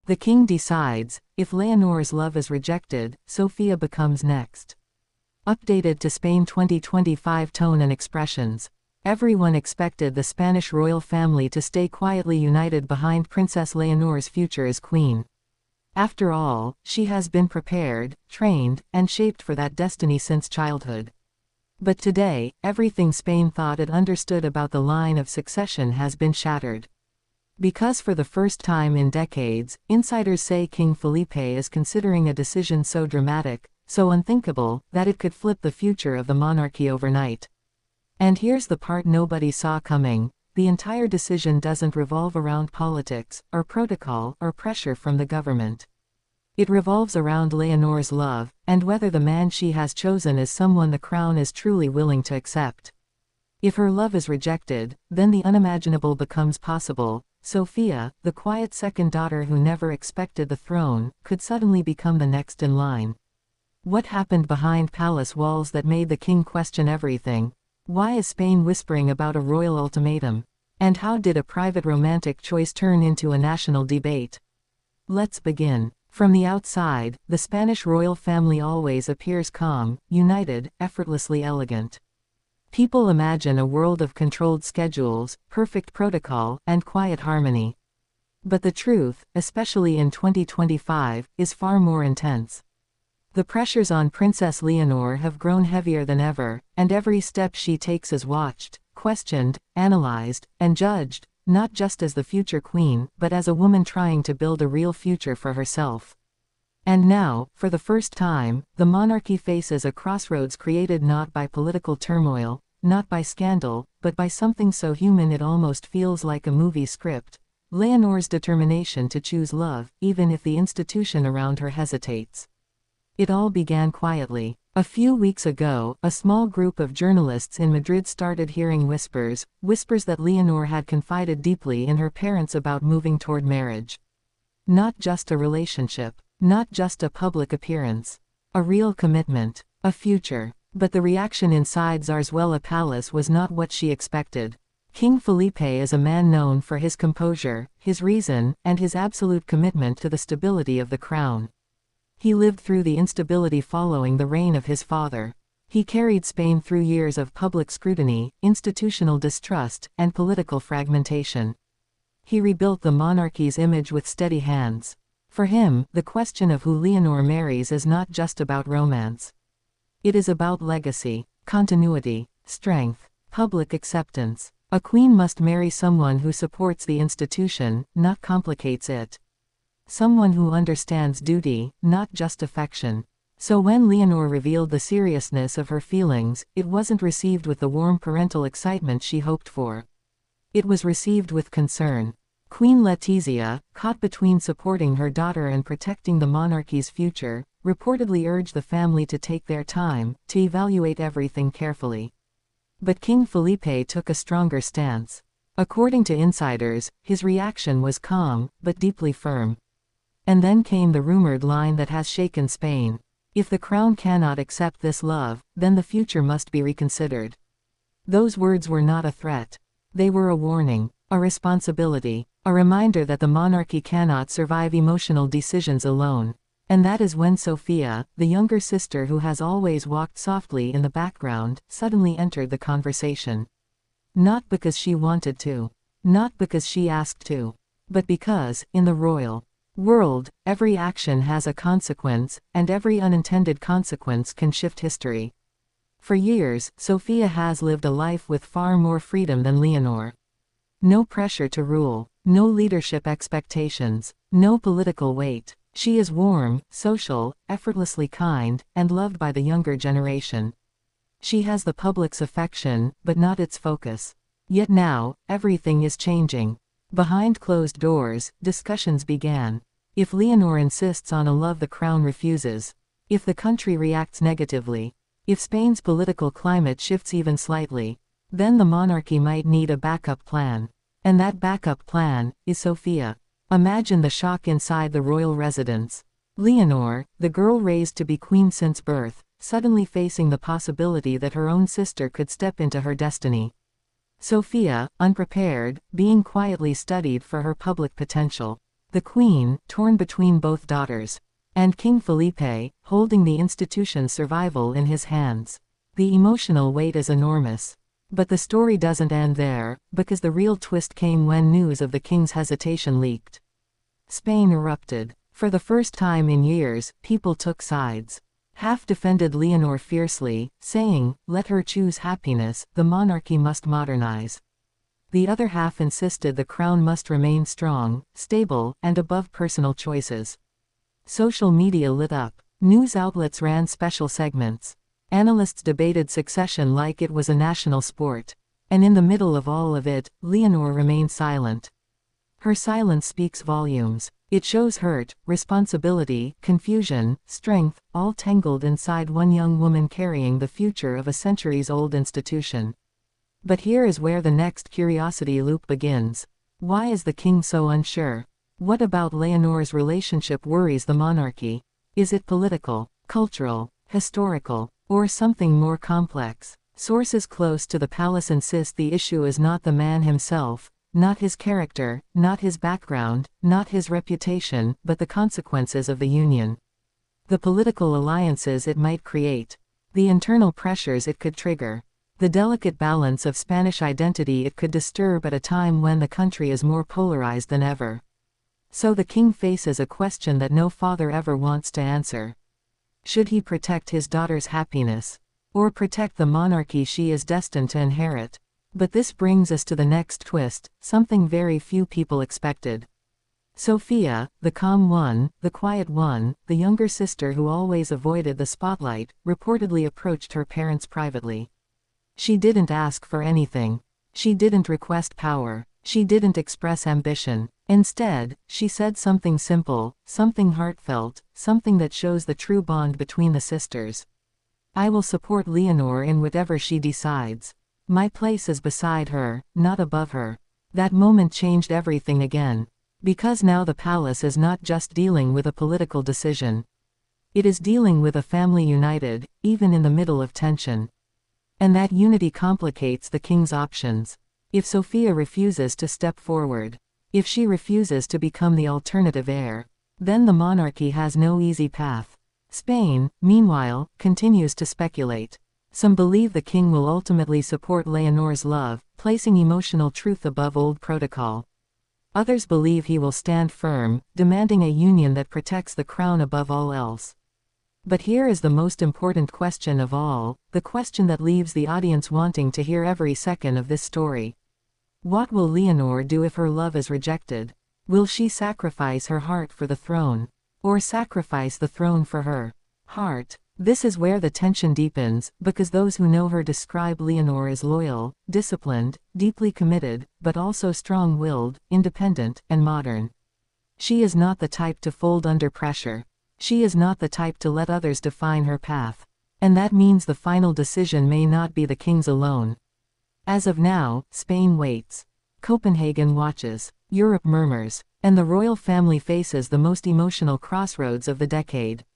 The king decides, if Leonor's love is rejected, Sofia becomes next. Updated to Spain 2025 tone and expressions. Everyone expected the Spanish royal family to stay quietly united behind Princess Leonor's future as queen. After all, she has been prepared, trained, and shaped for that destiny since childhood. But today, everything Spain thought it understood about the line of succession has been shattered. Because for the first time in decades, insiders say King Felipe is considering a decision so dramatic, so unthinkable, that it could flip the future of the monarchy overnight. And here's the part nobody saw coming: the entire decision doesn't revolve around politics, or protocol, or pressure from the government. It revolves around Leonor's love, and whether the man she has chosen is someone the crown is truly willing to accept. If her love is rejected, then the unimaginable becomes possible. Sofia, the quiet second daughter who never expected the throne, could suddenly become the next in line. What happened behind palace walls that made the king question everything? Why is Spain whispering about a royal ultimatum? And how did a private romantic choice turn into a national debate? Let's begin. From the outside, the Spanish royal family always appears calm, united, effortlessly elegant. People imagine a world of controlled schedules, perfect protocol, and quiet harmony. But the truth, especially in 2025, is far more intense. The pressures on Princess Leonor have grown heavier than ever, and every step she takes is watched, questioned, analyzed, and judged, not just as the future queen, but as a woman trying to build a real future for herself. And now, for the first time, the monarchy faces a crossroads created not by political turmoil, not by scandal, but by something so human it almost feels like a movie script: Leonor's determination to choose love, even if the institution around her hesitates. It all began quietly. A few weeks ago, a small group of journalists in Madrid started hearing whispers that Leonor had confided deeply in her parents about moving toward marriage. Not just a relationship, not just a public appearance. A real commitment, a future. But the reaction inside Zarzuela Palace was not what she expected. King Felipe is a man known for his composure, his reason, and his absolute commitment to the stability of the crown. He lived through the instability following the reign of his father. He carried Spain through years of public scrutiny, institutional distrust, and political fragmentation. He rebuilt the monarchy's image with steady hands. For him, the question of who Leonor marries is not just about romance. It is about legacy, continuity, strength, public acceptance. A queen must marry someone who supports the institution, not complicates it. Someone who understands duty, not just affection. So when Leonor revealed the seriousness of her feelings, it wasn't received with the warm parental excitement she hoped for. It was received with concern. Queen Letizia, caught between supporting her daughter and protecting the monarchy's future, reportedly urged the family to take their time, to evaluate everything carefully. But King Felipe took a stronger stance. According to insiders, his reaction was calm, but deeply firm. And then came the rumored line that has shaken Spain: if the crown cannot accept this love, then the future must be reconsidered. Those words were not a threat. They were a warning, a responsibility, a reminder that the monarchy cannot survive emotional decisions alone. And that is when Sofia, the younger sister who has always walked softly in the background, suddenly entered the conversation. Not because she wanted to. Not because she asked to. But because, in the royal world, every action has a consequence, and every unintended consequence can shift history. For years, Sofia has lived a life with far more freedom than Leonor. No pressure to rule, no leadership expectations, no political weight. She is warm, social, effortlessly kind, and loved by the younger generation. She has the public's affection, but not its focus. Yet now, everything is changing. Behind closed doors, discussions began. If Leonor insists on a love the crown refuses, if the country reacts negatively, if Spain's political climate shifts even slightly, then the monarchy might need a backup plan. And that backup plan is Sofia. Imagine the shock inside the royal residence. Leonor, the girl raised to be queen since birth, suddenly facing the possibility that her own sister could step into her destiny. Sofia, unprepared, being quietly studied for her public potential. The Queen, torn between both daughters. And King Felipe, holding the institution's survival in his hands. The emotional weight is enormous. But the story doesn't end there, because the real twist came when news of the king's hesitation leaked. Spain erupted. For the first time in years, people took sides. Half defended Leonor fiercely, saying, "Let her choose happiness, the monarchy must modernize." The other half insisted the crown must remain strong, stable, and above personal choices. Social media lit up. News outlets ran special segments. Analysts debated succession like it was a national sport. And in the middle of all of it, Leonor remained silent. Her silence speaks volumes. It shows hurt, responsibility, confusion, strength, all tangled inside one young woman carrying the future of a centuries-old institution. But here is where the next curiosity loop begins. Why is the king so unsure? What about Leonor's relationship worries the monarchy? Is it political, cultural, historical, or something more complex? Sources close to the palace insist the issue is not the man himself, not his character, not his background, not his reputation, but the consequences of the union. The political alliances it might create. The internal pressures it could trigger. The delicate balance of Spanish identity it could disturb at a time when the country is more polarized than ever. So the king faces a question that no father ever wants to answer. Should he protect his daughter's happiness? Or protect the monarchy she is destined to inherit? But this brings us to the next twist, something very few people expected. Sofia, the calm one, the quiet one, the younger sister who always avoided the spotlight, reportedly approached her parents privately. She didn't ask for anything. She didn't request power. She didn't express ambition. Instead, she said something simple, something heartfelt, something that shows the true bond between the sisters. "I will support Leonor in whatever she decides. My place is beside her, not above her." That moment changed everything again. Because now the palace is not just dealing with a political decision. It is dealing with a family united, even in the middle of tension. And that unity complicates the king's options. If Sofia refuses to step forward, if she refuses to become the alternative heir, then the monarchy has no easy path. Spain, meanwhile, continues to speculate. Some believe the king will ultimately support Leonor's love, placing emotional truth above old protocol. Others believe he will stand firm, demanding a union that protects the crown above all else. But here is the most important question of all, the question that leaves the audience wanting to hear every second of this story. What will Leonor do if her love is rejected? Will she sacrifice her heart for the throne? Or sacrifice the throne for her heart? This is where the tension deepens, because those who know her describe Leonor as loyal, disciplined, deeply committed, but also strong-willed, independent, and modern. She is not the type to fold under pressure. She is not the type to let others define her path. And that means the final decision may not be the king's alone. As of now, Spain waits. Copenhagen watches. Europe murmurs. And the royal family faces the most emotional crossroads of the decade.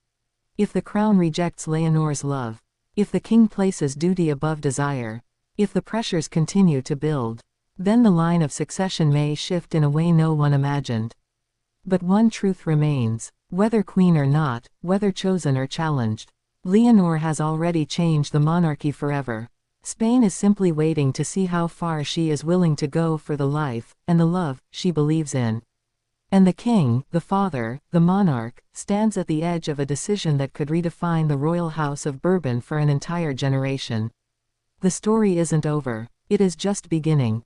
If the crown rejects Leonor's love, if the king places duty above desire, if the pressures continue to build, then the line of succession may shift in a way no one imagined. But one truth remains. Whether queen or not, whether chosen or challenged, Leonor has already changed the monarchy forever. Spain is simply waiting to see how far she is willing to go for the life, and the love, she believes in. And the king, the father, the monarch, stands at the edge of a decision that could redefine the royal house of Bourbon for an entire generation. The story isn't over. It is just beginning.